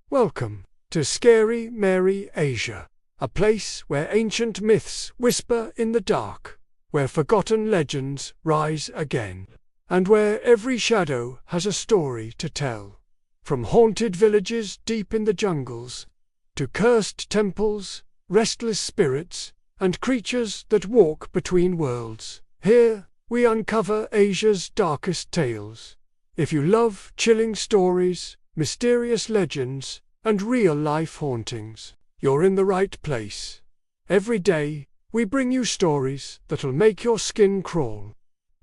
Welcome to Scary Mary Asia, a place where ancient myths whisper in the dark, where forgotten legends rise again, and where every shadow has a story to tell. From haunted villages deep in the jungles, to cursed temples, restless spirits, and creatures that walk between worlds, here we uncover Asia's darkest tales. If you love chilling stories, mysterious legends, and real-life hauntings, you're in the right place. Every day, we bring you stories that'll make your skin crawl,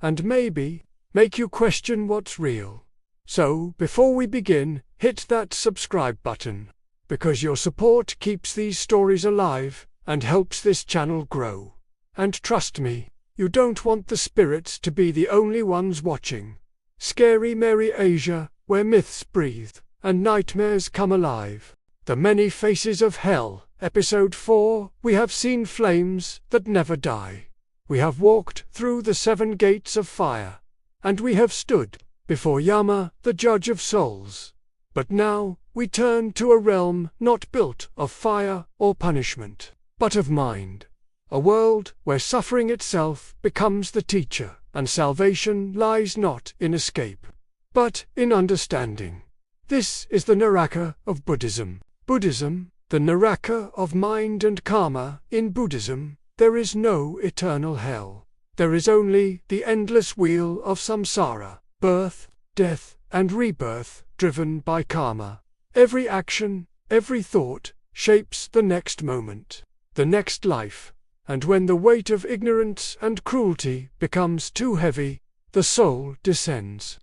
and maybe make you question what's real. So, before we begin, hit that subscribe button, because your support keeps these stories alive and helps this channel grow. And trust me, you don't want the spirits to be the only ones watching. Scary Mary Asia, where myths breathe and nightmares come alive. The Many Faces of Hell, Episode 4. We have seen flames that never die. We have walked through the 7 gates of fire, and we have stood before Yama, the judge of souls. But now we turn to a realm not built of fire or punishment, but of mind. A world where suffering itself becomes the teacher, and salvation lies not in escape, but in understanding. This is the Naraka of Buddhism. Buddhism, the Naraka of mind and karma. In Buddhism, there is no eternal hell. There is only the endless wheel of samsara, birth, death, and rebirth, driven by karma. Every action, every thought, shapes the next moment, the next life. And when the weight of ignorance and cruelty becomes too heavy, the soul descends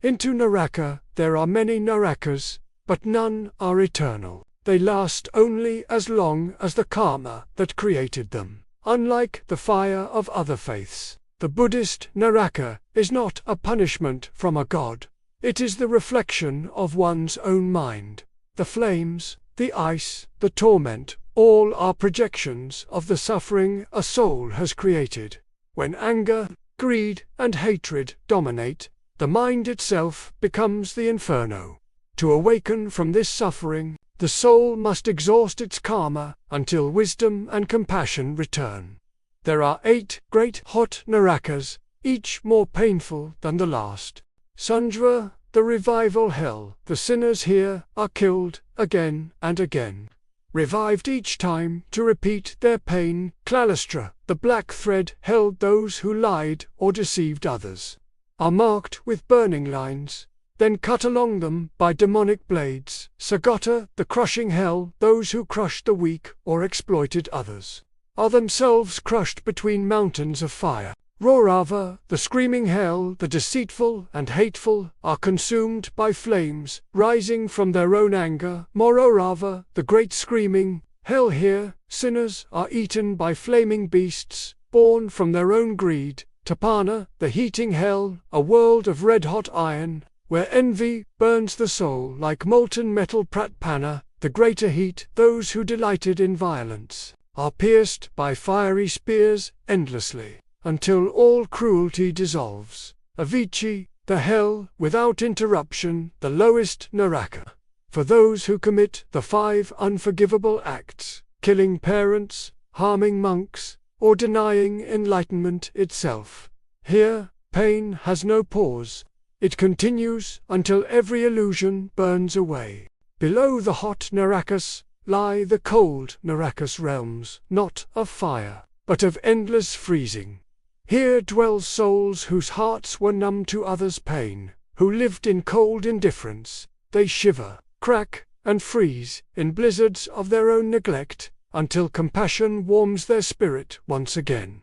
into Naraka. There are many Narakas, but none are eternal. They last only as long as the karma that created them. Unlike the fire of other faiths, the Buddhist Naraka is not a punishment from a god. It is the reflection of one's own mind. The flames, the ice, the torment, all are projections of the suffering a soul has created. When anger, greed, and hatred dominate, the mind itself becomes the inferno. To awaken from this suffering, the soul must exhaust its karma until wisdom and compassion return. There are 8 great hot Narakas, each more painful than the last. Sundra, the revival hell. The sinners here are killed again and again, revived each time to repeat their pain. Klalastra, the black thread held those who lied or deceived others, are marked with burning lines, then cut along them by demonic blades. Sagata, the crushing hell, those who crushed the weak or exploited others, are themselves crushed between mountains of fire. Rorava, the screaming hell, the deceitful and hateful, are consumed by flames rising from their own anger. Mororava, the great screaming hell, here sinners are eaten by flaming beasts born from their own greed. Tapana, the heating hell, a world of red-hot iron, where envy burns the soul like molten metal. Pratpana, the greater heat, those who delighted in violence are pierced by fiery spears endlessly, until all cruelty dissolves. Avicii, the hell without interruption, the lowest Naraka, for those who commit the 5 unforgivable acts, killing parents, harming monks, or denying enlightenment itself. Here, pain has no pause. It continues until every illusion burns away. Below the hot Narakas lie the cold Narakas realms, not of fire, but of endless freezing. Here dwell souls whose hearts were numb to others' pain, who lived in cold indifference. They shiver, crack, and freeze in blizzards of their own neglect, until compassion warms their spirit once again.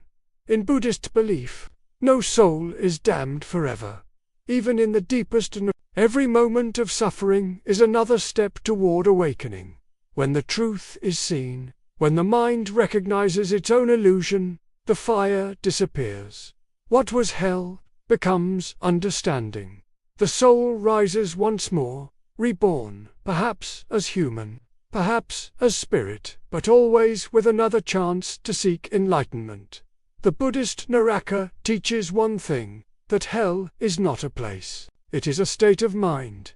In Buddhist belief, no soul is damned forever. Even in the deepest every moment of suffering is another step toward awakening. When the truth is seen, when the mind recognizes its own illusion, the fire disappears. What was hell becomes understanding. The soul rises once more, reborn, perhaps as human, perhaps as spirit, but always with another chance to seek enlightenment. The Buddhist Naraka teaches one thing, that hell is not a place. It is a state of mind.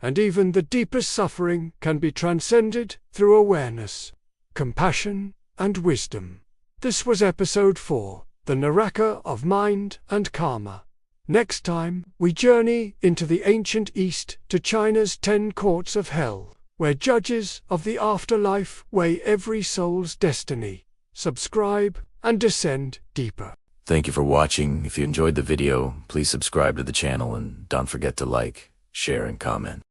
and even the deepest suffering can be transcended through awareness, compassion, and wisdom. This was episode 4, The Naraka of Mind and Karma. Next time, we journey into the ancient East to China's 10 courts of hell, where judges of the afterlife weigh every soul's destiny. Subscribe and descend deeper. Thank you for watching. If you enjoyed the video, please subscribe to the channel and don't forget to like, share, and comment.